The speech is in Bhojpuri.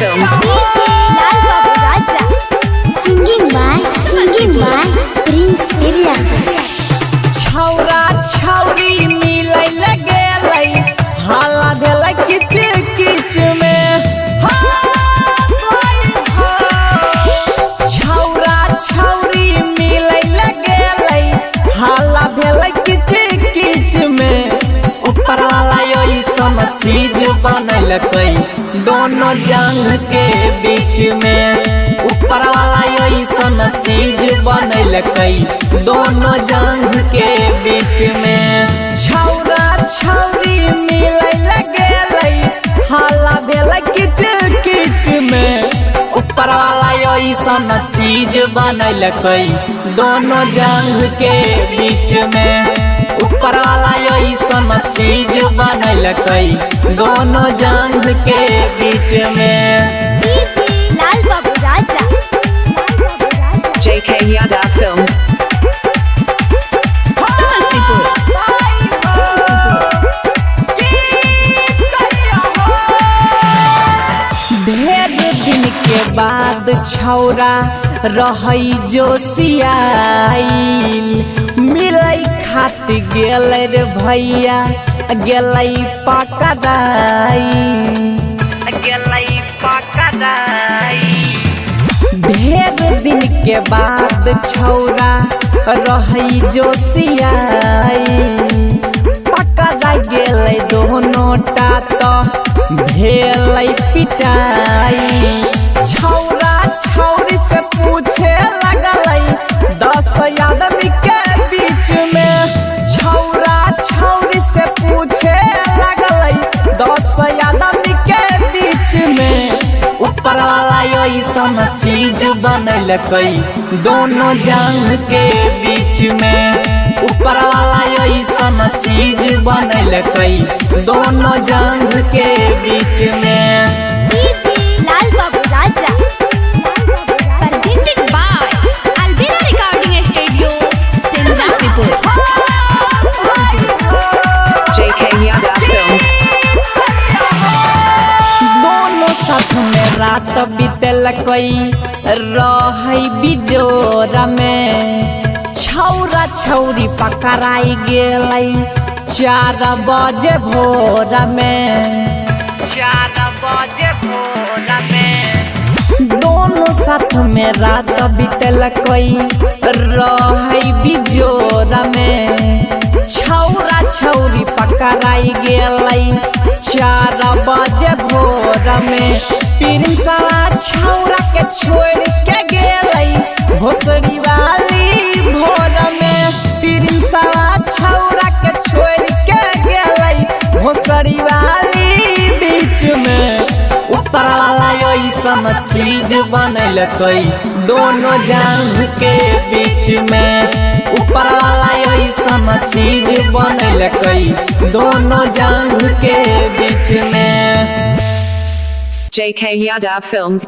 Films. Lal Babu Raja. Singing by Prince Birla. छौरा छौरी मिलै लगेलै हाला भेलै किच किच में छौरा छौरी मिलै लगेलै हाला भेलै किच किच में ऊपर वाला ऐसन चीज बनैलकै दोनों जंग के बीच में ऊपर वाला ऐसन चीज बनैलकै दोनों जंग के बीच में छौरा छौरी मिलै लगेलै हाला भेलै किच किच में ऊपर वाला ऐसन चीज बनैलकै दोनों जंग के बीच में ऊपर वाला ऐसन चीज बनैलकै दोनों जंग के बीच में Lal Babu Raja. JK Yadav Films. ढेर दिन के बाद छौरा रहै जोशियाइल मिलै खातिर गेलै रे भैया गेलै पकड़ाई ढेर दिन के बाद छौरा रहै जोशियाइल पकड़ा गेलै दोनों टाट भेलै पिटाई छौरा छौरी से पूछे लगलै 10 आदमी के बीच में छौरा छौरी से पूछे लगलै 10 आदमी के बीच में ऊपर वाला ऐसन चीज बनैलकै दोनों जंग के बीच में ऊपर वाला ऐसन चीज बनैलकै दोनों जंग के बीच में Lal Babu Raja. Presented by Albina Recording Studio, Simranpur. JK Yadav Films. दोनों साथ में रात बीतलकै रहै बिजोरा में छौरा छौरी पकड़ाई गेलै 4 बजे भोर में दोनों साथ में रात बीतलकै रहै बिजोरा में छौरा छौरी पकड़ाई गेलै 4 बजे भोर में पिरिंसवा छौरा के छोड़ के गेलै भोसड़ी वाली भोर में पिरिंसवा छौरा के छोड़ के गेलै भोसड़ी वाली बीच में ऊपर वाला ऐसन चीज बनैलकै दोनों जंग के बीच में ऊपर वाला ऐसन चीज बनैलकै दोनों जंग के बीच में JK Yadav Films.